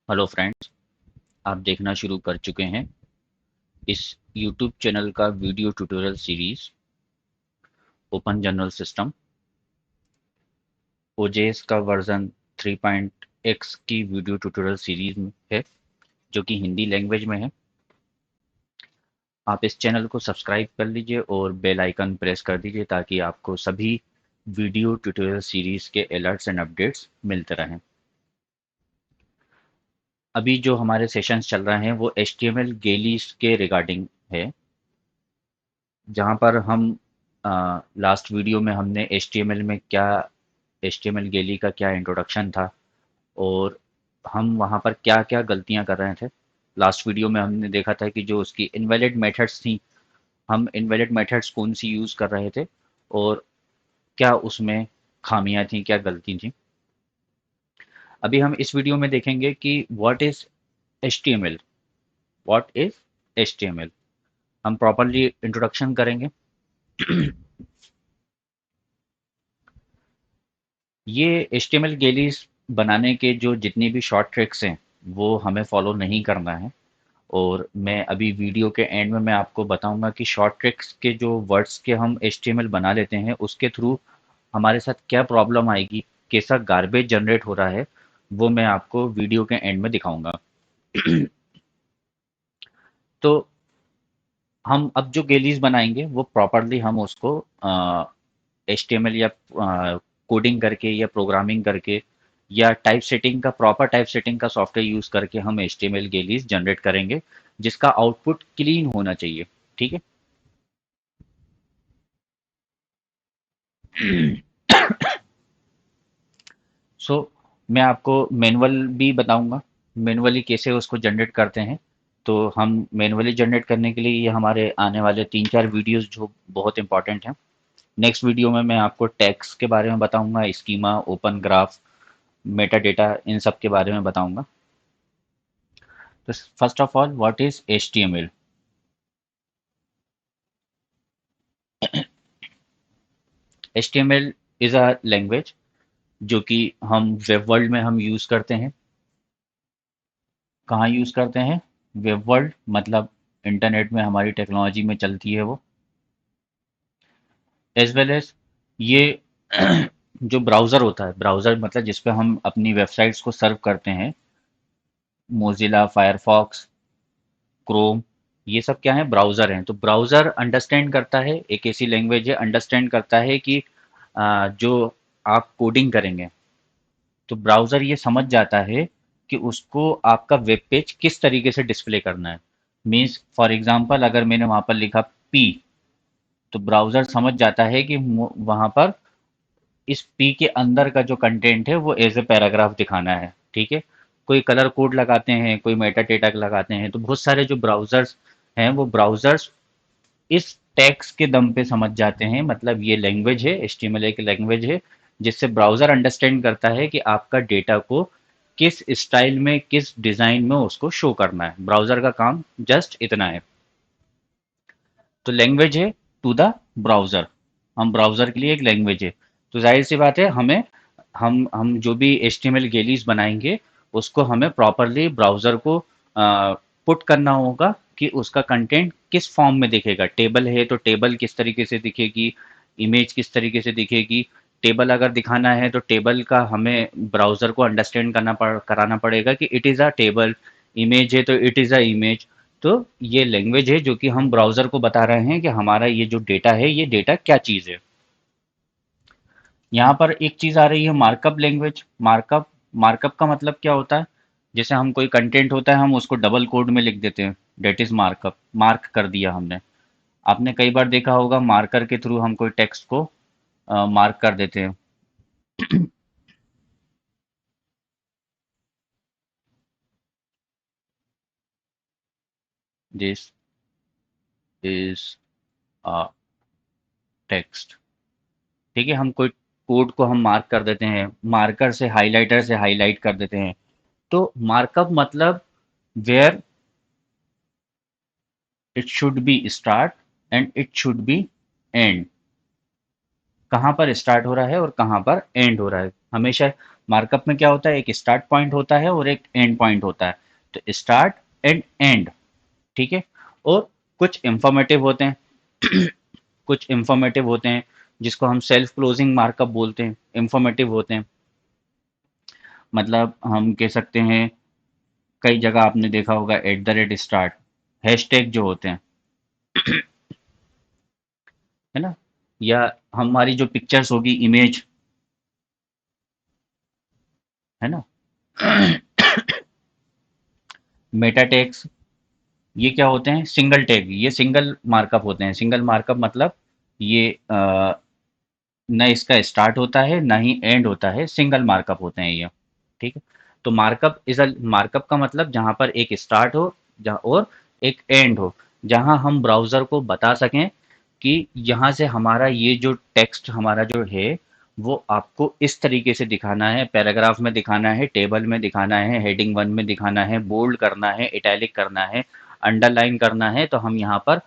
Hello friends, आप देखना शुरू कर चुके हैं इस यूट्यूब चैनल का video tutorial series open journal system OJS का वर्जन 3.x की वीडियो ट्यूटोरियल सीरीज है जो कि हिंदी लैंग्वेज में है। आप इस चैनल को सब्सक्राइब कर लीजिए और बेल आइकन प्रेस कर दीजिए ताकि आपको सभी वीडियो ट्यूटोरियल सीरीज के अलर्ट्स एंड अपडेट्स मिलते रहें। अभी जो हमारे सेशंस चल रहे हैं वो HTML गेलीस के रिगार्डिंग है, जहाँ पर हम लास्ट वीडियो में हमने HTML गैली का क्या इंट्रोडक्शन था और हम वहाँ पर क्या क्या गलतियाँ कर रहे थे। लास्ट वीडियो में हमने देखा था कि जो उसकी इनवैलिड मेथड्स थी, हम इनवैलिड मेथड्स कौन सी यूज़ कर रहे थे और क्या उसमें खामियां थी, क्या गलती थी। अभी हम इस वीडियो में देखेंगे कि HTML व्हाट इज HTML। हम प्रॉपरली इंट्रोडक्शन करेंगे। ये HTML गेलीस बनाने के जो जितनी भी शॉर्ट ट्रिक्स हैं वो हमें फॉलो नहीं करना है। और मैं अभी वीडियो के एंड में मैं आपको बताऊंगा कि शॉर्ट ट्रिक्स के जो वर्ड्स के हम HTML बना लेते हैं उसके थ्रू हमारे साथ क्या प्रॉब्लम आएगी, कैसा गार्बेज जनरेट हो रहा है, वो मैं आपको वीडियो के एंड में दिखाऊंगा। तो हम अब जो गेलीज बनाएंगे वो प्रॉपरली हम उसको HTML या कोडिंग करके या प्रोग्रामिंग करके या टाइप सेटिंग का प्रॉपर टाइप सेटिंग का सॉफ्टवेयर यूज करके हम HTML गेलीज जनरेट करेंगे जिसका आउटपुट क्लीन होना चाहिए। ठीक है। सो मैं आपको मैनुअल भी बताऊंगा, मैनुअली कैसे उसको जनरेट करते हैं। तो हम मैनुअली जनरेट करने के लिए ये हमारे आने वाले 3-4 वीडियोस जो बहुत इंपॉर्टेंट हैं। नेक्स्ट वीडियो में मैं आपको टैग्स के बारे में बताऊंगा, schema, open graph, meta data, इन सब के बारे में बताऊंगा। तो first of all what is HTML। HTML is a language जो कि हम वेब वर्ल्ड में हम यूज करते हैं। कहाँ यूज करते हैं? वेब वर्ल्ड मतलब इंटरनेट में हमारी टेक्नोलॉजी में चलती है वो। एज वेल एज ये जो ब्राउज़र होता है, ब्राउज़र मतलब जिस पे हम अपनी वेबसाइट्स को सर्व करते हैं, मोज़िला, फायरफॉक्स, क्रोम, ये सब क्या है? ब्राउज़र हैं। तो ब्राउज़र अंडरस्टैंड करता है, एक ऐसी लैंग्वेज है, अंडरस्टैंड करता है कि जो आप कोडिंग करेंगे तो ब्राउज़र ये समझ जाता है कि उसको आपका वेब पेज किस तरीके से डिस्प्ले करना है। मीन्स फॉर एग्जांपल अगर मैंने वहाँ पर लिखा पी, तो ब्राउज़र समझ जाता है कि वहाँ पर इस पी के अंदर का जो कंटेंट है वो एज ए पैराग्राफ दिखाना है। ठीक है। कोई कलर कोड लगाते हैं, कोई मेटा डेटा लगाते हैं, तो बहुत सारे जो ब्राउज़र्स हैं वो ब्राउज़र्स इस टैग्स के दम पे समझ जाते हैं। मतलब ये लैंग्वेज है, HTML एक लैंग्वेज है जिससे ब्राउज़र अंडरस्टैंड करता है कि आपका डेटा को किस स्टाइल में, किस डिज़ाइन में उसको शो करना है। ब्राउज़र का काम जस्ट इतना है। तो लैंग्वेज है टू द ब्राउज़र, हम ब्राउज़र के लिए एक लैंग्वेज है। तो जाहिर सी बात है हमें हम जो भी HTML गेलीज बनाएंगे उसको हमें प्रॉपरली ब्राउज़र को पुट करना होगा कि उसका कंटेंट किस फॉर्म में दिखेगा। टेबल है तो टेबल किस तरीके से दिखेगी, इमेज किस तरीके से दिखेगी। टेबल अगर दिखाना है तो टेबल का हमें ब्राउज़र को अंडरस्टैंड कराना पड़ेगा कि it is a table. Image है तो इट इज़ अ इमेज। तो ये लैंग्वेज है जो कि हम ब्राउज़र को बता रहे हैं कि हमारा ये जो डेटा है ये डेटा क्या चीज़ है। यहाँ पर एक चीज़ आ रही है मार्कअप लैंग्वेज। मार्कअप, मार्कअप का मतलब क्या होता है? जैसे हम कोई कंटेंट होता है हम उसको डबल कोड में लिख देते हैं, डेट इज मार्कअप, मार्क कर दिया हमने। आपने कई बार देखा होगा मार्कर के थ्रू हम कोई टेक्स्ट को मार्क कर देते हैं। This is a text. ठीक है। हम कोई कोड को हम मार्क कर देते हैं, मार्कर से, हाइलाइटर से हाईलाइट कर देते हैं। तो मार्कअप मतलब where it should be start and it should be end. कहाँ पर स्टार्ट हो रहा है और कहाँ पर एंड हो रहा है। हमेशा मार्कअप में क्या होता है, एक स्टार्ट पॉइंट होता है और एक एंड पॉइंट होता है। तो स्टार्ट एंड एंड, ठीक है। और कुछ इंफॉर्मेटिव होते हैं, कुछ इंफॉर्मेटिव होते हैं जिसको हम सेल्फ क्लोजिंग मार्कअप बोलते हैं, इंफॉर्मेटिव होते हैं। मतलब हम कह सकते हैं, कई जगह आपने देखा होगा @स्टार्ट, हैशटैग जो होते हैं, है ना, या हमारी जो पिक्चर्स होगी, इमेज, है ना, मेटा टैग्स, ये क्या होते हैं, सिंगल टैग, ये सिंगल मार्कअप होते हैं। सिंगल मार्कअप मतलब ये न इसका स्टार्ट होता है ना ही एंड होता है, सिंगल मार्कअप होते हैं ये, ठीक है। तो मार्कअप इज अ, मार्कअप का मतलब जहां पर एक स्टार्ट हो, जहाँ और एक एंड हो, जहां हम ब्राउजर को बता सकें कि यहाँ से हमारा ये जो टेक्स्ट हमारा जो है वो आपको इस तरीके से दिखाना है, पैराग्राफ में दिखाना है, टेबल में दिखाना है, हेडिंग वन में दिखाना है, बोल्ड करना है, इटैलिक करना है, अंडरलाइन करना है। तो हम यहाँ पर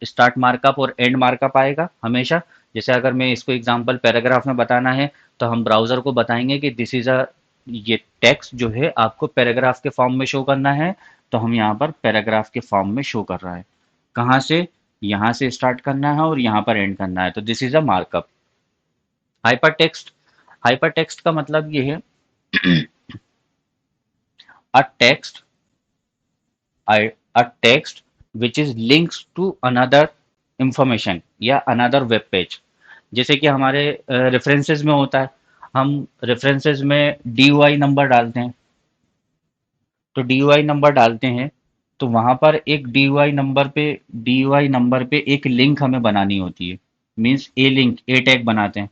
स्टार्ट मार्कअप और एंड मार्कअप आएगा हमेशा। जैसे अगर मैं इसको एग्जांपल पैराग्राफ में बताना है, तो हम ब्राउज़र को बताएँगे कि दिस इज़ अ, ये टेक्स्ट जो है आपको पैराग्राफ के फॉर्म में शो करना है, तो हम यहाँ पर पैराग्राफ के फॉर्म में शो कर रहा है। कहाँ से? यहाँ से स्टार्ट करना है और यहाँ पर एंड करना है, तो this is a markup. Hypertext, hypertext का मतलब ये है, a text, a text which is links to another information या another web page। जैसे कि हमारे रेफरेंसेस में होता है, हम रेफरेंसेस में DUI नंबर डालते हैं। तो DUI नंबर डालते हैं, तो वहां पर एक DUI नंबर पे एक लिंक हमें बनानी होती है। Means a link, a tag बनाते हैं,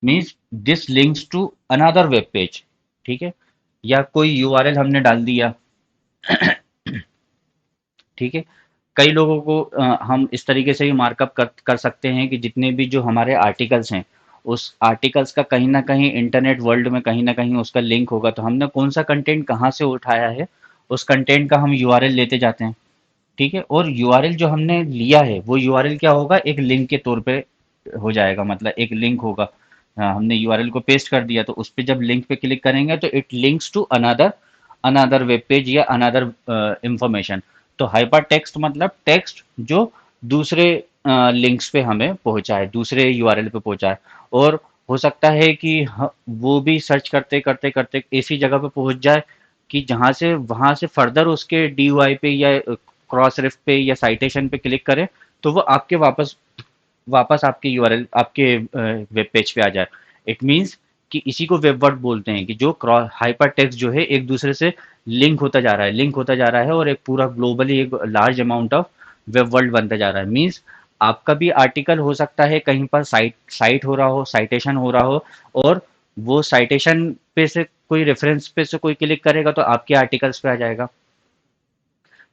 means this links to another web page, ठीक है। या कोई यूआरएल हमने डाल दिया, ठीक है। कई लोगों को हम इस तरीके से भी मार्कअप कर सकते हैं कि जितने भी जो हमारे आर्टिकल्स हैं, उस आर्टिकल्स का कहीं ना कहीं इंटरनेट वर्ल्ड में कहीं ना कहीं उसका लिंक होगा। तो हमने कौन सा कंटेंट कहाँ से उठाया है, उस कंटेंट का हम यूआरएल लेते जाते हैं, ठीक है। और यूआरएल जो हमने लिया है वो यूआरएल क्या होगा, एक लिंक के तौर पे हो जाएगा। मतलब एक लिंक होगा, हाँ, हमने यूआरएल को पेस्ट कर दिया, तो उस पे जब लिंक पे क्लिक करेंगे तो it links to another another web page या अनदर इंफॉर्मेशन। तो हाइपर टेक्स्ट मतलब टेक्स्ट जो दूसरे लिंक्स पे हमें पहुंचाए, दूसरे यूआरएल पे पहुंचाए। और हो सकता है कि वो भी सर्च करते करते करते ऐसी जगह पे पहुंच जाए कि जहां से वहां से फर्दर उसके DUI पे या क्रॉस रेफ पे या साइटेशन पे क्लिक करें, तो वो आपके वापस वापस आपके यूआरएल, आपके वेब पेज पे आ जाए। इट मीन्स कि इसी को वेब वर्ड बोलते हैं कि जो क्रॉस हाइपर टेक्स्ट जो है एक दूसरे से लिंक होता जा रहा है, लिंक होता जा रहा है, और एक पूरा ग्लोबली एक large amount of web world बनता जा रहा है। मीन्स आपका भी आर्टिकल हो सकता है कहीं पर साइट साइट हो रहा हो, साइटेशन हो रहा हो, और वो साइटेशन पे से कोई रेफरेंस पे से कोई क्लिक करेगा तो आपके आर्टिकल्स पे आ जाएगा,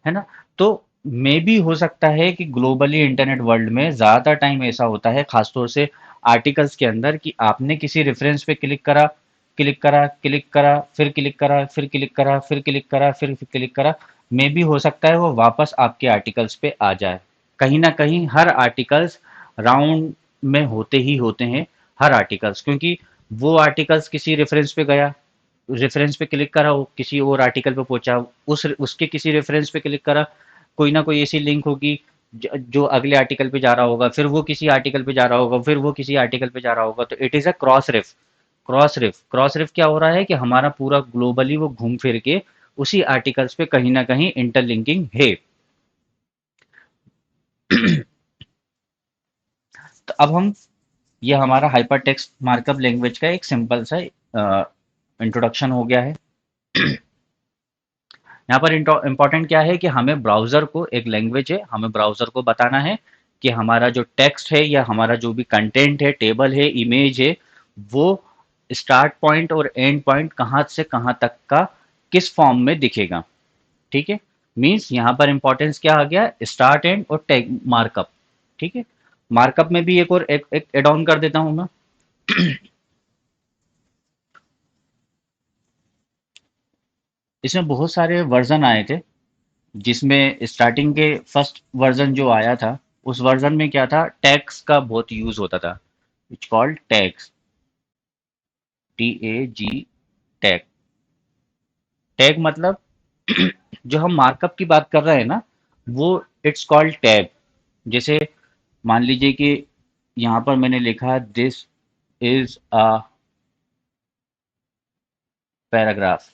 है ना। तो मे भी हो सकता है कि ग्लोबली इंटरनेट वर्ल्ड में ज़्यादा टाइम ऐसा होता है, खासतौर से आर्टिकल्स के अंदर, कि आपने किसी रेफरेंस पे क्लिक करा, क्लिक करा, क्लिक करा, फिर क्लिक करा, फिर क्लिक करा, फिर क्लिक करा, फिर क्लिक करा। मे भी हो सकता है वो वापस आपके आर्टिकल्स पे आ जाए। कहीं ना कहीं हर आर्टिकल्स राउंड में होते ही होते हैं, हर आर्टिकल्स, क्योंकि वो आर्टिकल्स किसी रेफरेंस पे गया, रेफरेंस पे क्लिक करा, वो किसी और आर्टिकल पे पहुंचा, उस उसके किसी रेफरेंस पे क्लिक करा, कोई ना कोई ऐसी लिंक होगी जो अगले आर्टिकल पे जा रहा होगा, फिर वो किसी आर्टिकल पे जा रहा होगा, फिर वो किसी आर्टिकल पे जा रहा होगा। तो it is a cross ref. Cross ref क्या हो रहा है कि हमारा पूरा ग्लोबली वो घूम फिर के उसी आर्टिकल्स पे कहीं ना कहीं इंटरलिंकिंग है। तो अब हम, ये हमारा हाइपर टेक्स्ट मार्कअप लैंग्वेज का एक सिंपल सा इंट्रोडक्शन हो गया है। यहाँ पर इम्पोर्टेंट क्या है कि हमें ब्राउज़र को, एक लैंग्वेज है, हमें ब्राउज़र को बताना है कि हमारा जो टेक्स्ट है या हमारा जो भी कंटेंट है, टेबल है, इमेज है, वो स्टार्ट पॉइंट और एंड पॉइंट कहाँ से कहाँ तक का किस फॉर्म में दिखेगा, ठीक है। मीन्स यहाँ पर इंपॉर्टेंस क्या आ गया, स्टार्ट एंड और टैग मार्कअप, ठीक है। मार्कअप में भी एक और एक एड ऑन कर देता हूँ मैं। इसमें बहुत सारे वर्जन आए थे, जिसमें स्टार्टिंग के फर्स्ट वर्जन जो आया था, उस वर्जन में क्या था, टैग्स का बहुत यूज होता था, it's called tags. TAG, tag. Tag मतलब जो हम मार्कअप की बात कर रहे हैं ना, वो इट्स कॉल्ड टैग। जैसे मान लीजिए कि यहाँ पर मैंने लिखा दिस इज अ पैराग्राफ।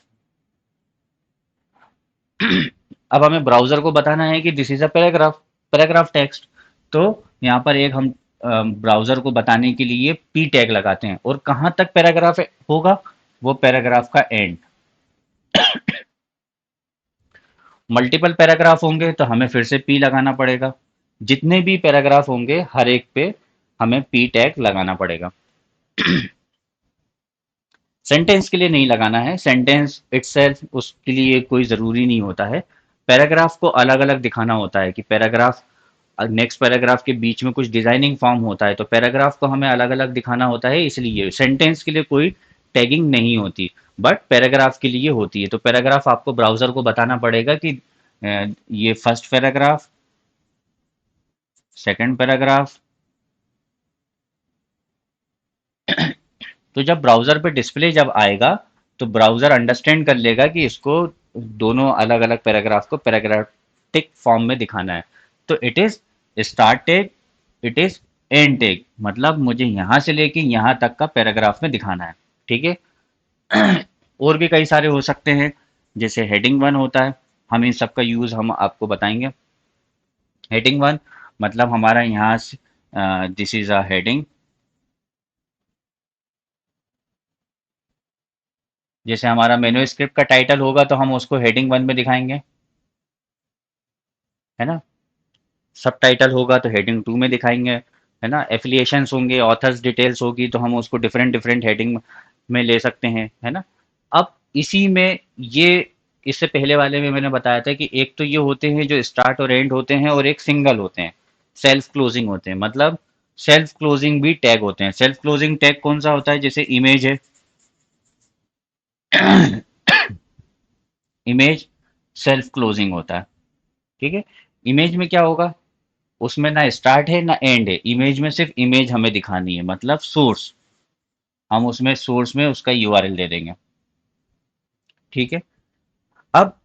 अब हमें ब्राउज़र को बताना है कि this is a paragraph, paragraph text. तो यहाँ पर एक हम ब्राउज़र को बताने के लिए पी टैग लगाते हैं, और कहाँ तक पैराग्राफ होगा, वो पैराग्राफ का एंड। मल्टीपल पैराग्राफ होंगे तो हमें फिर से पी लगाना पड़ेगा। जितने भी पैराग्राफ होंगे हर एक पे हमें पी टैग लगाना पड़ेगा। सेंटेंस के लिए नहीं लगाना है, सेंटेंस इटसेल्फ उसके लिए कोई ज़रूरी नहीं होता है। पैराग्राफ को अलग अलग दिखाना होता है कि पैराग्राफ नेक्स्ट पैराग्राफ के बीच में कुछ डिजाइनिंग फॉर्म होता है, तो पैराग्राफ को हमें अलग अलग दिखाना होता है, इसलिए सेंटेंस के लिए कोई टैगिंग नहीं होती, बट पैराग्राफ के लिए होती है। तो पैराग्राफ आपको ब्राउजर को बताना पड़ेगा कि ये फर्स्ट पैराग्राफ, सेकंड पैराग्राफ। तो जब ब्राउज़र पे डिस्प्ले जब आएगा, तो ब्राउज़र अंडरस्टैंड कर लेगा कि इसको दोनों अलग अलग पैराग्राफ को पैराग्राफिक फॉर्म में दिखाना है। तो it is start tag, it is and tag, मतलब मुझे यहाँ से लेके यहाँ तक का पैराग्राफ में दिखाना है। ठीक है। और भी कई सारे हो सकते हैं, जैसे हेडिंग वन होता है, हम इन सब का यूज़ हम आपको बताएंगे। हेडिंग वन मतलब हमारा यहाँ से दिस इज़ अ हेडिंग। जैसे हमारा मेनू स्क्रिप्ट का टाइटल होगा तो हम उसको हेडिंग वन में दिखाएंगे, है ना। सब टाइटल होगा तो हेडिंग टू में दिखाएंगे, है ना। एफिलिएशंस होंगे, ऑथर्स डिटेल्स होगी तो हम उसको डिफरेंट डिफरेंट हेडिंग में ले सकते हैं, है ना। अब इसी में ये, इससे पहले वाले में मैंने बताया था कि एक तो ये होते हैं जो स्टार्ट और एंड होते हैं, और एक सिंगल होते हैं, सेल्फ क्लोजिंग होते हैं। मतलब सेल्फ क्लोजिंग भी टैग होते हैं। सेल्फ क्लोजिंग टैग कौन सा होता है, जैसे इमेज है, इमेज सेल्फ क्लोजिंग होता है। ठीक है। इमेज में क्या होगा, उसमें ना स्टार्ट है ना एंड है, इमेज में सिर्फ इमेज हमें दिखानी है, मतलब सोर्स। हम उसमें सोर्स में उसका यूआरएल दे देंगे। ठीक है। अब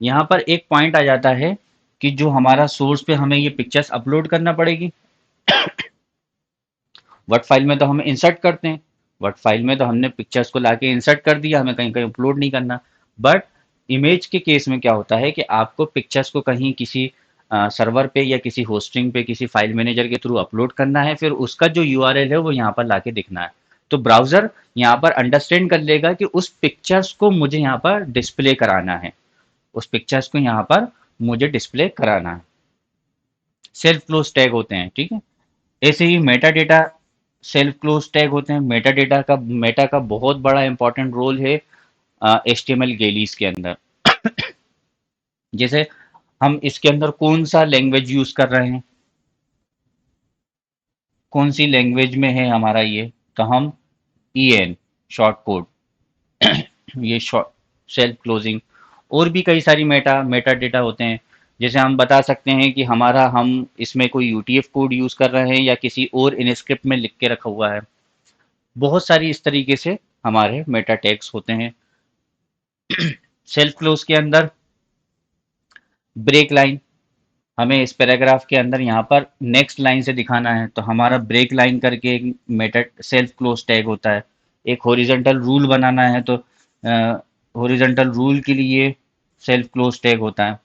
यहाँ पर एक पॉइंट आ जाता है कि जो हमारा सोर्स पे हमें ये पिक्चर्स अपलोड करना पड़ेगी। वर्ड फाइल में तो हम इंसर्ट करते हैं, वर्ड फाइल में तो हमने पिक्चर्स को लाके इंसर्ट कर दिया, हमें कहीं कहीं अपलोड नहीं करना। बट इमेज के केस में क्या होता है कि आपको पिक्चर्स को कहीं किसी सर्वर पे या किसी होस्टिंग पे किसी फाइल मैनेजर के थ्रू अपलोड करना है, फिर उसका जो यूआरएल है वो यहाँ पर लाके दिखना है। तो ब्राउजर यहाँ पर अंडरस्टैंड कर लेगा कि उस पिक्चर्स को मुझे यहाँ पर डिस्प्ले कराना है, उस पिक्चर्स को यहाँ पर मुझे डिस्प्ले कराना है। सेल्फ क्लोज टैग होते हैं। ठीक है। ऐसे ही meta data self close tag होते हैं। मेटा का बहुत बड़ा इंपॉर्टेंट रोल है HTML गेलीस के अंदर। जैसे हम इसके अंदर कौन सा लैंग्वेज यूज कर रहे हैं, कौन सी लैंग्वेज में है हमारा ये, तो हम EN शॉर्ट कोड, ये शॉर्ट सेल्फ क्लोजिंग। और भी कई सारी मेटा मेटा डेटा होते हैं। जैसे हम बता सकते हैं कि हमारा हम इसमें कोई UTF कोड यूज कर रहे हैं या किसी और इनस्क्रिप्ट में लिख के रखा हुआ है। बहुत सारी इस तरीके से हमारे मेटा टैग्स होते हैं। सेल्फ क्लोज के अंदर ब्रेक लाइन, हमें इस पैराग्राफ के अंदर यहाँ पर नेक्स्ट लाइन से दिखाना है, तो हमारा ब्रेक लाइन करके एक मेटा सेल्फ क्लोज टैग होता है। एक हॉरिजॉन्टल रूल बनाना है तो हॉरिजॉन्टल रूल के लिए सेल्फ क्लोज टैग होता है।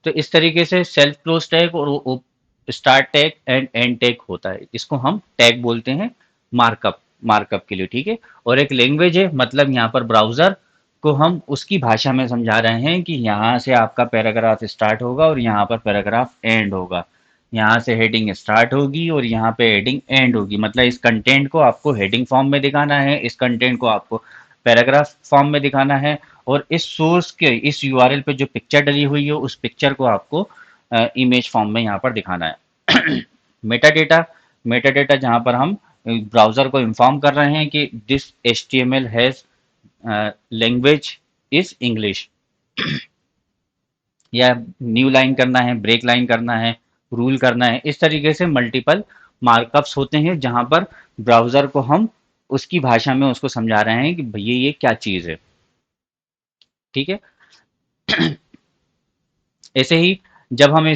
तो इस तरीके से सेल्फ क्लोज टैग और start tag and and tag होता है, इसको हम टैग बोलते हैं मार्कअप, मार्कअप के लिए। ठीक है। और एक लैंग्वेज है, मतलब यहाँ पर ब्राउजर को हम उसकी भाषा में समझा रहे हैं कि यहाँ से आपका पैराग्राफ स्टार्ट होगा और यहाँ पर पैराग्राफ एंड होगा, यहाँ से हेडिंग स्टार्ट होगी और यहाँ पे हेडिंग एंड होगी। मतलब इस कंटेंट को आपको हेडिंग फॉर्म में दिखाना है, इस कंटेंट को आपको पैराग्राफ फॉर्म में दिखाना है, और इस सोर्स के इस यूआरएल पे जो पिक्चर डली हुई है उस पिक्चर को आपको इमेज फॉर्म में यहाँ पर दिखाना है। मेटा डेटा, मेटा डेटा जहाँ पर हम ब्राउजर को इन्फॉर्म कर रहे हैं कि this HTML has language is English, या न्यू लाइन करना है, ब्रेक लाइन करना है, रूल करना है। इस तरीके से मल्टीपल मार्कअप्स होते हैं जहां पर ब्राउजर को हम उसकी भाषा में उसको समझा रहे हैं कि भैया ये क्या चीज़ है। ठीक है। ऐसे ही जब हम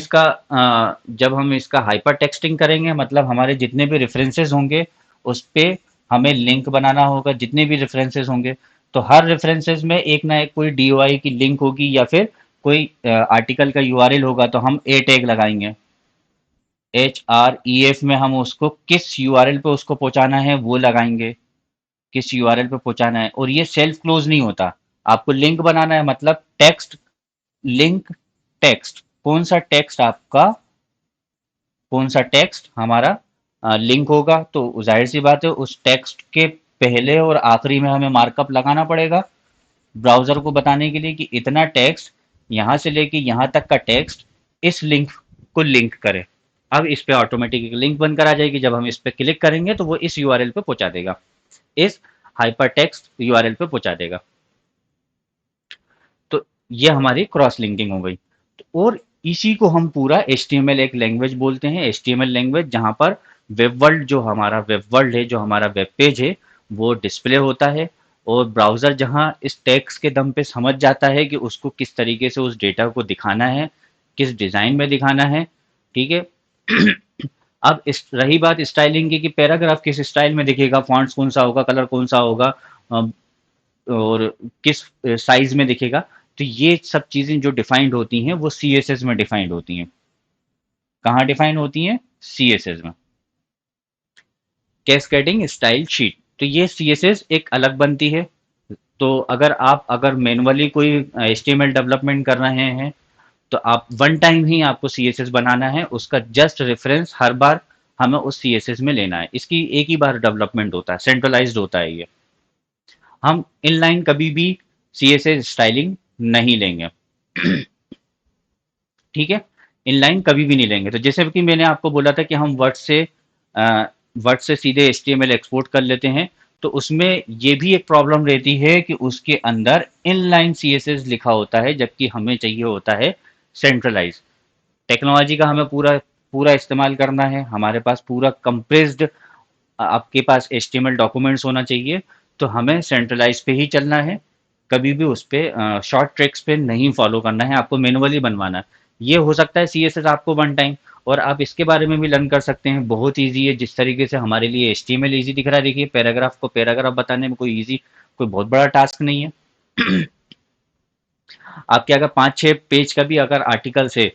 इसका हाइपर टेक्सटिंग करेंगे, मतलब हमारे जितने भी रेफरेंसेस होंगे उस पे हमें लिंक बनाना होगा। जितने भी रेफरेंसेस होंगे तो हर रेफरेंसेस में एक ना एक कोई डीओआई की लिंक होगी या फिर कोई आर्टिकल का यूआरएल होगा, तो हम ए टैग लगाएंगे। HREF में हम उसको किस यूआरएल पे उसको पहुंचाना है वो लगाएंगे, किस यूआरएल पे पहुंचाना है। और ये सेल्फ क्लोज नहीं होता, आपको लिंक बनाना है, मतलब टेक्स्ट लिंक टेक्स्ट, कौन सा टेक्स्ट हमारा लिंक होगा, तो जाहिर सी बात है उस टेक्स्ट के पहले और आखिरी में हमें मार्कअप लगाना पड़ेगा ब्राउजर को बताने के लिए कि इतना टेक्स्ट, यहाँ से लेके यहाँ तक का टेक्स्ट इस लिंक को लिंक करे। अब इस पे ऑटोमेटिक एक लिंक बनकर आ जाएगी, जब हम इस पे क्लिक करेंगे तो वो इस यूआरएल पे पहुंचा देगा, इस हाइपर टेक्स्ट यूआरएल पे पहुंचा देगा। तो ये हमारी क्रॉस लिंकिंग हो गई। और इसी को हम पूरा HTML एक लैंग्वेज बोलते हैं, HTML लैंग्वेज, जहां पर वेब वर्ल्ड है, जो हमारा वेब पेज है, वो डिस्प्ले होता है। और ब्राउज़र जहां इस टेक्स्ट के दम पे समझ जाता है कि उसको किस तरीके से उस डेटा को दिखाना है, किस डिज़ाइन में दिखाना है। ठीक है। अब इस रही बात स्टाइलिंग की कि पैराग्राफ किस स्टाइल में दिखेगा, फॉन्ट्स कौन सा होगा, कलर कौन सा होगा, और किस साइज में दिखेगा। तो ये सब चीज़ें जो डिफाइंड होती हैं वो CSS में डिफाइंड होती हैं। कहाँ डिफाइन होती हैं? CSS में। कैस्केडिंग स्टाइल शीट, तो ये CSS एक अलग बनती है। तो अगर मैनुअली कोई HTML डेवलपमेंट कर रहे हैं तो आप वन टाइम ही आपको CSS बनाना है, उसका जस्ट रेफरेंस हर बार हमें उस CSS में लेना है। इसकी एक ही बार डेवलपमेंट होता है, सेंट्रलाइज्ड होता है ये। हम इनलाइन कभी भी CSS स्टाइलिंग नहीं लेंगे। ठीक है। इनलाइन कभी भी नहीं लेंगे। तो जैसे कि मैंने आपको बोला था कि हम वर्ड से सीधे HTML एक्सपोर्ट कर लेते हैं, तो उसमें ये भी एक प्रॉब्लम रहती है कि उसके अंदर इनलाइन CSS लिखा होता है, जबकि हमें चाहिए होता है सेंट्रलाइज। टेक्नोलॉजी का हमें पूरा पूरा इस्तेमाल करना है, हमारे पास पूरा कंप्रेस्ड आपके पास HTML डॉक्यूमेंट्स होना चाहिए। तो हमें सेंट्रलाइज पे ही चलना है, कभी भी उस पे शॉर्ट ट्रिक्स पे नहीं फॉलो करना है, आपको मैनुअली बनवाना है। ये हो सकता है CSS आपको वन टाइम, और आप इसके बारे में भी लर्न कर सकते हैं, बहुत ईजी है। जिस तरीके से हमारे लिए HTML ईजी दिख रहा है, देखिए पैराग्राफ को पैराग्राफ बताने में कोई बहुत बड़ा टास्क नहीं है। आपके अगर 5-6 पेज का भी अगर आर्टिकल्स है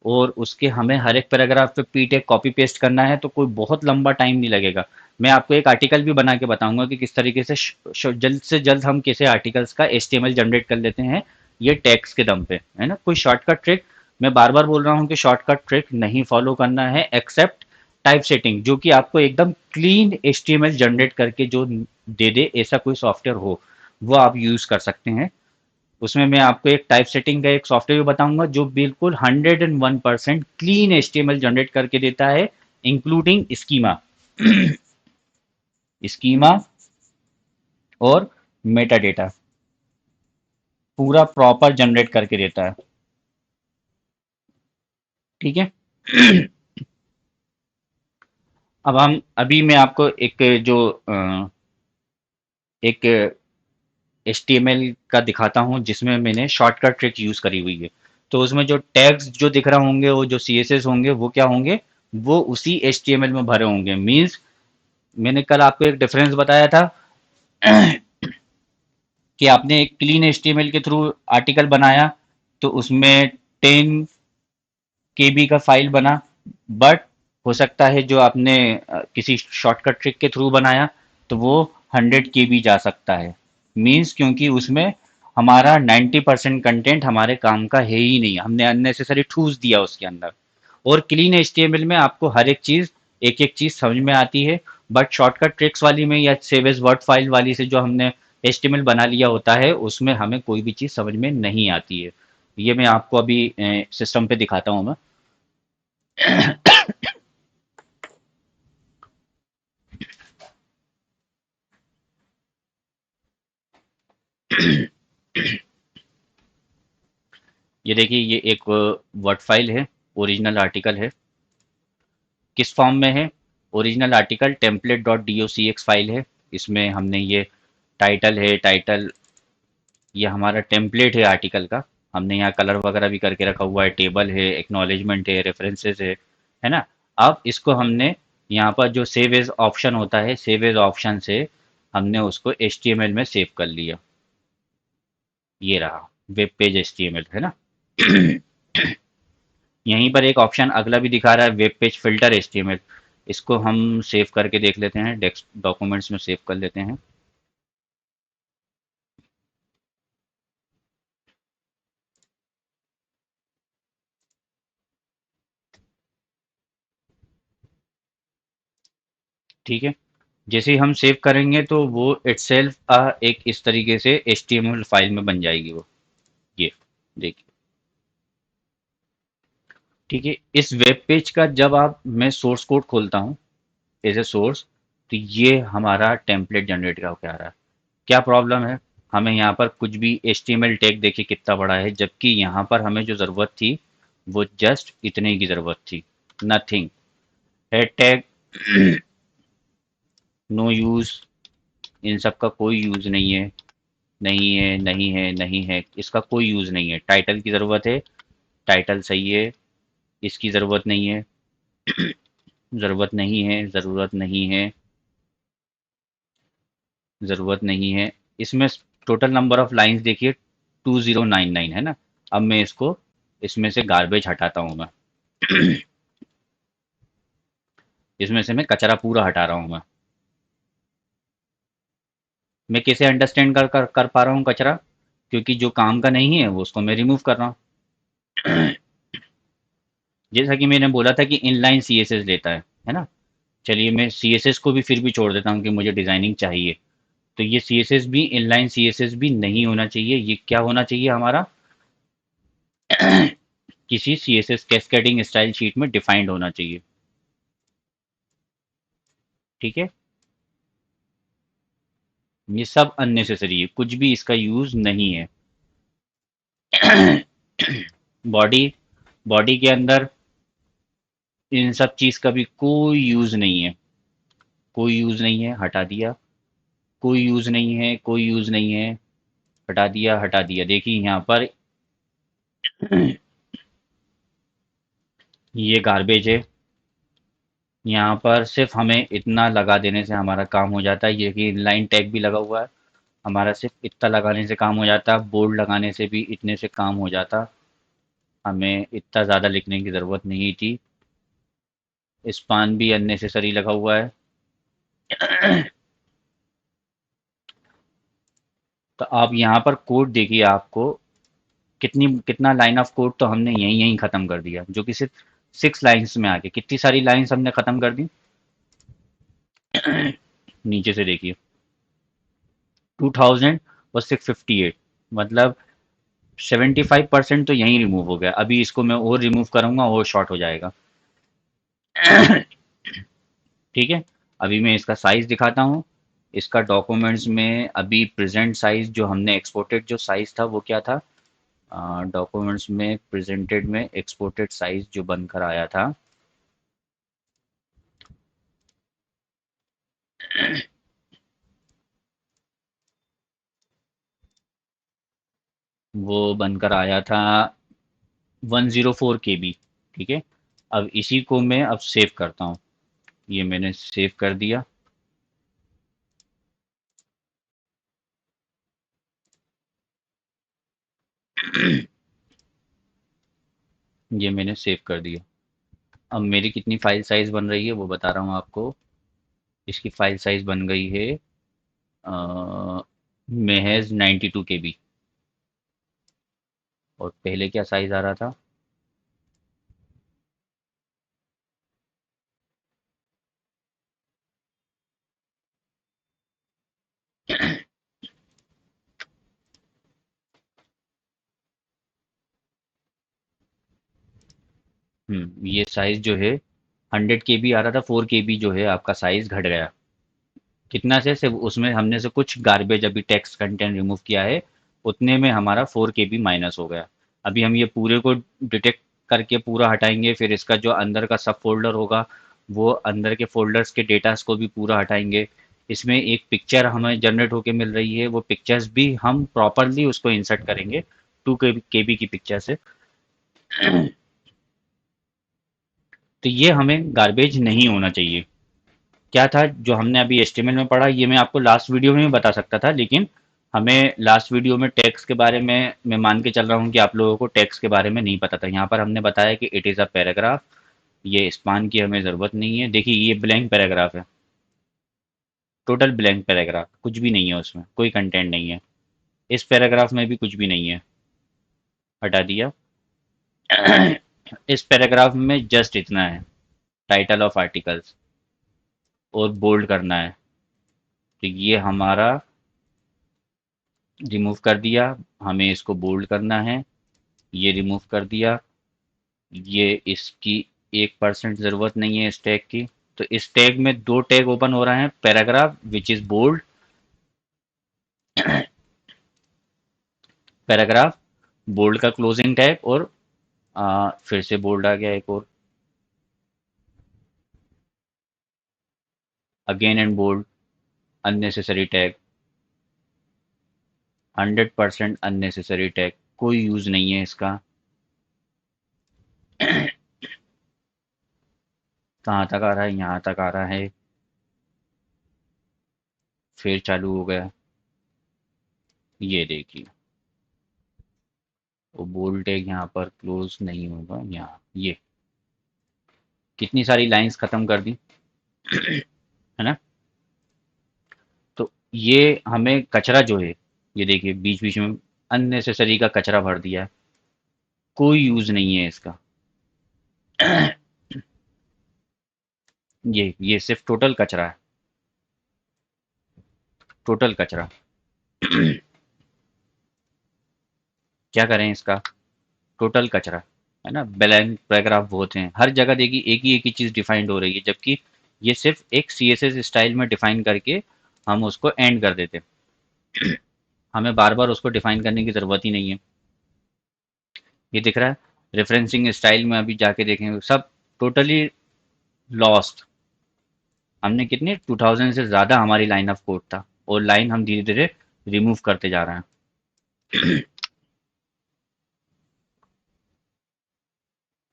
और उसके हमें हर एक पैराग्राफ पे पीटेक कॉपी पेस्ट करना है, तो कोई बहुत लंबा टाइम नहीं लगेगा। मैं आपको एक आर्टिकल भी बना के बताऊंगा कि किस तरीके जल्द से जल्द हम कैसे आर्टिकल्स का HTML जनरेट कर लेते हैं, ये टैग्स के दम पे, है ना। कोई शॉर्टकट ट्रिक, मैं बार बार बोल रहा हूँ कि शॉर्टकट ट्रिक नहीं फॉलो करना है, एक्सेप्ट टाइप सेटिंग, जो कि आपको एकदम क्लीन HTML जनरेट करके जो दे दे, ऐसा कोई सॉफ्टवेयर हो वो आप यूज कर सकते हैं। उसमें मैं आपको एक टाइप सेटिंग का एक सॉफ्टवेयर बताऊंगा जो बिल्कुल 101% क्लीन HTML जनरेट करके देता है, इंक्लूडिंग स्कीमा, स्कीमा और मेटा डेटा, पूरा प्रॉपर जनरेट करके देता है। ठीक है। अब हम अभी मैं आपको एक HTML का दिखाता हूँ जिसमें मैंने शॉर्टकट ट्रिक यूज करी हुई है। तो उसमें जो टैग्स जो दिख रहा होंगे, वो जो CSS होंगे, वो क्या होंगे, वो उसी HTML में भरे होंगे। मीन्स मैंने कल आपको एक डिफरेंस बताया था कि आपने एक क्लीन HTML के थ्रू आर्टिकल बनाया तो उसमें 10 KB का फाइल बना, बट हो सकता है जो आपने किसी शॉर्टकट ट्रिक के थ्रू बनाया तो वो 100 KB जा सकता है। मीन्स क्योंकि उसमें हमारा 90% कंटेंट हमारे काम का है ही नहीं, हमने अननेसेसरी ठूस दिया उसके अंदर। और क्लीन HTML में आपको हर एक एक चीज समझ में आती है, बट शॉर्टकट ट्रिक्स वाली में या सेव एज वर्ड फाइल वाली से जो हमने HTML बना लिया होता है, उसमें हमें कोई भी चीज समझ में नहीं आती है। ये मैं आपको अभी सिस्टम पे दिखाता हूँ मैं। ये देखिए, ये एक वर्ड फाइल है, ओरिजिनल आर्टिकल है। किस फॉर्म में है? Original article template dot docx file है। इसमें हमने ये टाइटल है, टाइटल ये हमारा टेम्पलेट है आर्टिकल का। हमने यहाँ कलर वगैरह भी करके रखा हुआ है, टेबल है, एक्नॉलेजमेंट है, रेफरेंसेस है ना। अब इसको हमने यहाँ पर जो सेव एज ऑप्शन होता है, सेव एज ऑप्शन से हमने उसको HTML में सेव कर लिया। ये रहा वेब पेज HTML, है ना। यहीं पर एक ऑप्शन अगला भी दिखा रहा है, वेब पेज फिल्टर HTML। इसको हम सेव करके देख लेते हैं, डेस्क डॉक्यूमेंट्स में सेव कर लेते हैं। ठीक है। जैसे ही हम सेव करेंगे तो वो इटसेल्फ एक इस तरीके से HTML फाइल में बन जाएगी वो। ये देखिए। ठीक है। इस वेब पेज का जब आप मैं सोर्स कोड खोलता हूँ एज ए सोर्स, तो ये हमारा टेम्पलेट जनरेट का होकर आ रहा है। क्या प्रॉब्लम है? हमें यहाँ पर कुछ भी HTML टैग देखिए कितना बड़ा है, जबकि यहाँ पर हमें जो ज़रूरत थी वो जस्ट इतने की ज़रूरत थी, nothing. Head tag no use, इन सब का कोई यूज़ नहीं है। नहीं है, नहीं है, नहीं है, इसका कोई यूज़ नहीं है। टाइटल की ज़रूरत है, टाइटल सही है, इसकी ज़रूरत नहीं है, ज़रूरत नहीं है, ज़रूरत नहीं है, ज़रूरत नहीं है। इसमें टोटल नंबर ऑफ लाइंस देखिए 2099 है ना। अब मैं इसको इसमें से गार्बेज हटाता हूँ मैं। इसमें से मैं कचरा पूरा हटा रहा हूँ मैं। मैं कैसे अंडरस्टैंड कर पा रहा हूँ कचरा? क्योंकि जो काम का नहीं है वो उसको मैं रिमूव कर रहा हूँ। जैसा कि मैंने बोला था कि इनलाइन CSS लेता है ना। चलिए मैं CSS को भी फिर भी छोड़ देता हूँ कि मुझे डिजाइनिंग चाहिए। तो ये CSS भी इनलाइन CSS भी नहीं होना चाहिए। ये क्या होना चाहिए हमारा? किसी CSS कैस्केडिंग स्टाइल शीट में डिफाइंड होना चाहिए। ठीक है। ये सब अननेसेसरी है, कुछ भी इसका यूज नहीं है। बॉडी बॉडी के अंदर इन सब चीज का भी कोई यूज नहीं है। कोई यूज नहीं है, हटा दिया। कोई यूज नहीं है, कोई यूज नहीं है, हटा दिया, हटा दिया। देखिए यहाँ पर ये गार्बेज है। यहाँ पर सिर्फ हमें इतना लगा देने से हमारा काम हो जाता है। ये कि इनलाइन टैग भी लगा हुआ है, हमारा सिर्फ इतना लगाने से काम हो जाता। बोल्ड लगाने से भी इतने से काम हो जाता। हमें इतना ज़्यादा लिखने की ज़रूरत नहीं थी। स्पान भी अननेसेसरी लगा हुआ है। तो आप यहाँ पर कोड देखिए, आपको कितना लाइन ऑफ कोड तो हमने यहीं यहीं ख़त्म कर दिया, जो कि सिर्फ 6 लाइन्स में आके कितनी सारी लाइन्स हमने ख़त्म कर दी। नीचे से देखिए, 2000 और 658, मतलब 75% तो यहीं रिमूव हो गया। अभी इसको मैं और रिमूव करूंगा और शॉर्ट हो जाएगा। ठीक है। अभी मैं इसका साइज दिखाता हूँ। इसका डॉक्यूमेंट्स में अभी प्रेजेंट साइज जो हमने एक्सपोर्टेड जो साइज था वो क्या था? डॉक्यूमेंट्स में प्रेजेंटेड में एक्सपोर्टेड साइज जो बनकर आया था वो बनकर आया था 104 KB। ठीक है। अब इसी को मैं अब सेव करता हूँ। ये मैंने सेव कर दिया। ये मैंने सेव कर दिया। अब मेरी कितनी फाइल साइज बन रही है वो बता रहा हूँ आपको। इसकी फाइल साइज बन गई है महज 92 KB। और पहले क्या साइज आ रहा था? ये साइज जो है 100 KB आ रहा था, 4 KB जो है आपका साइज घट गया। कितना से सिर्फ उसमें हमने से कुछ गार्बेज अभी टेक्स्ट कंटेंट रिमूव किया है, उतने में हमारा 4 KB माइनस हो गया। अभी हम ये पूरे को डिटेक्ट करके पूरा हटाएंगे, फिर इसका जो अंदर का सब फोल्डर होगा वो अंदर के फोल्डर्स के डेटास को भी पूरा हटाएंगे। इसमें एक पिक्चर हमें जनरेट होके मिल रही है, वो पिक्चर्स भी हम प्रॉपरली उसको इंसर्ट करेंगे 2 KB की पिक्चर से। तो ये हमें गार्बेज नहीं होना चाहिए। क्या था जो हमने अभी एचटीएमएल में पढ़ा, ये मैं आपको लास्ट वीडियो में भी बता सकता था, लेकिन हमें लास्ट वीडियो में टैग्स के बारे में मैं मान के चल रहा हूँ कि आप लोगों को टैग्स के बारे में नहीं पता था। यहाँ पर हमने बताया कि इट इज़ अ पैराग्राफ, ये स्पान की हमें ज़रूरत नहीं है। देखिए ये ब्लैंक पैराग्राफ है, टोटल ब्लैंक पैराग्राफ, कुछ भी नहीं है उसमें, कोई कंटेंट नहीं है। इस पैराग्राफ में भी कुछ भी नहीं है, हटा दिया। इस पैराग्राफ में जस्ट इतना है, टाइटल ऑफ आर्टिकल्स, और बोल्ड करना है। तो ये हमारा रिमूव कर दिया, हमें इसको बोल्ड करना है, ये रिमूव कर दिया। ये इसकी 1% ज़रूरत नहीं है इस टैग की। तो इस टैग में दो टैग ओपन हो रहे हैं, paragraph which is bold, paragraph bold का क्लोजिंग टैग, और फिर से बोल्ड आ गया एक और, again and bold, unnecessary tag, 100% unnecessary tag, कोई यूज़ नहीं है इसका। कहाँ तक आ रहा है, यहाँ तक आ रहा है, फिर चालू हो गया। ये देखिए, वो बोल्ड टैग यहाँ पर क्लोज नहीं होगा, यहाँ ये कितनी सारी लाइंस खत्म कर दी, है ना। तो ये हमें कचरा जो है, ये देखिए बीच बीच में अननेसेसरी का कचरा भर दिया है, कोई यूज नहीं है इसका। ये सिर्फ टोटल कचरा है, टोटल कचरा। क्या करें इसका, टोटल कचरा, है ना। ब्लैंक पैराग्राफ बहुत हैं हर जगह, देखिए एक ही चीज़ डिफाइंड हो रही है, जबकि ये सिर्फ एक सीएसएस स्टाइल में डिफाइन करके हम उसको एंड कर देते, हमें बार बार उसको डिफाइन करने की ज़रूरत ही नहीं है। ये दिख रहा है, रेफरेंसिंग स्टाइल में अभी जाके देखेंगे सब टोटली लॉस्ट। हमने कितने 2000 से ज़्यादा हमारी लाइन ऑफ कोड था, और लाइन हम धीरे धीरे रिमूव करते जा रहे हैं।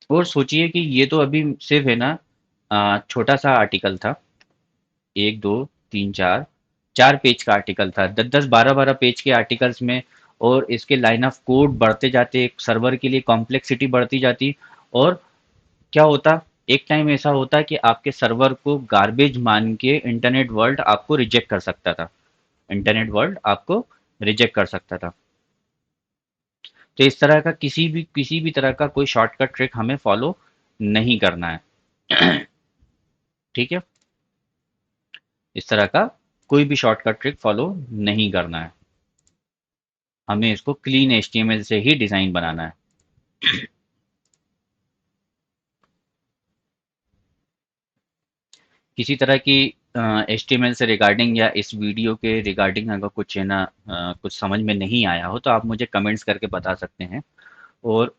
और सोचिए कि ये तो अभी सिर्फ है ना, छोटा सा आर्टिकल था, एक दो तीन चार, 4 पेज का आर्टिकल था, 10 10 12 12 पेज के आर्टिकल्स में। और इसके लाइन ऑफ कोड बढ़ते जाते, सर्वर के लिए कॉम्प्लेक्सिटी बढ़ती जाती। और क्या होता, एक टाइम ऐसा होता कि आपके सर्वर को गार्बेज मान के इंटरनेट वर्ल्ड आपको रिजेक्ट कर सकता था, इंटरनेट वर्ल्ड आपको रिजेक्ट कर सकता था। तो इस तरह का किसी भी तरह का कोई शॉर्टकट ट्रिक हमें फॉलो नहीं करना है। ठीक है, इस तरह का कोई भी शॉर्टकट ट्रिक फॉलो नहीं करना है, हमें इसको क्लीन एचटीएमएल से ही डिज़ाइन बनाना है। किसी तरह की एचटीएमएल से रिगार्डिंग या इस वीडियो के रिगार्डिंग अगर कुछ है ना, कुछ समझ में नहीं आया हो तो आप मुझे कमेंट्स करके बता सकते हैं। और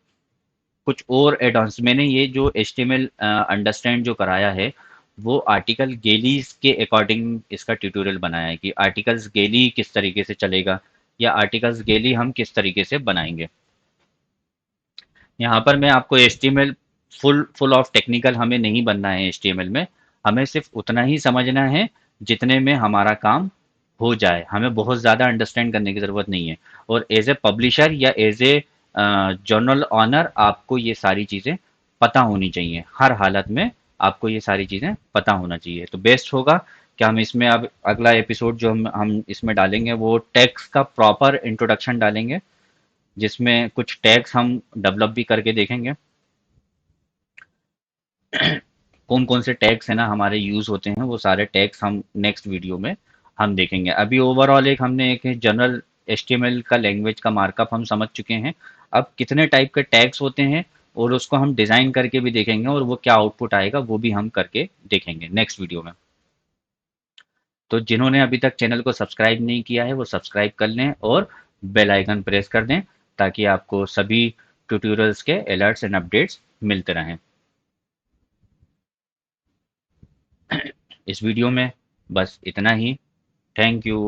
कुछ और एडवांस मैंने ये जो एचटीएमएल अंडरस्टैंड जो कराया है, वो आर्टिकल गेलीज के अकॉर्डिंग इसका ट्यूटोरियल बनाया है कि आर्टिकल्स गेली किस तरीके से चलेगा, या आर्टिकल्स गेली हम किस तरीके से बनाएंगे। यहाँ पर मैं आपको HTML full full of technical हमें नहीं बनना है एचटीएमएल में, हमें सिर्फ उतना ही समझना है जितने में हमारा काम हो जाए, हमें बहुत ज़्यादा अंडरस्टैंड करने की ज़रूरत नहीं है। और एज ए पब्लिशर या एज ए जर्नल ऑनर आपको ये सारी चीज़ें पता होनी चाहिए, हर हालत में आपको ये सारी चीज़ें पता होना चाहिए। तो बेस्ट होगा कि हम इसमें अब अगला एपिसोड जो हम इसमें डालेंगे वो टैक्स का प्रॉपर इंट्रोडक्शन डालेंगे, जिसमें कुछ टैग्स हम डेवलप भी करके देखेंगे, कौन कौन से टैग्स है ना हमारे यूज़ होते हैं, वो सारे टैग्स हम नेक्स्ट वीडियो में हम देखेंगे। अभी ओवरऑल एक हमने एक जनरल एचटीएमएल का लैंग्वेज का मार्कअप हम समझ चुके हैं। अब कितने टाइप के टैग्स होते हैं और उसको हम डिज़ाइन करके भी देखेंगे, और वो क्या आउटपुट आएगा वो भी हम करके देखेंगे नेक्स्ट वीडियो में। तो जिन्होंने अभी तक चैनल को सब्सक्राइब नहीं किया है वो सब्सक्राइब कर लें और बेल आइकन प्रेस कर दें, ताकि आपको सभी ट्यूटोरियल्स के अलर्ट्स एंड अपडेट्स मिलते रहें। इस वीडियो में बस इतना ही। Thank you.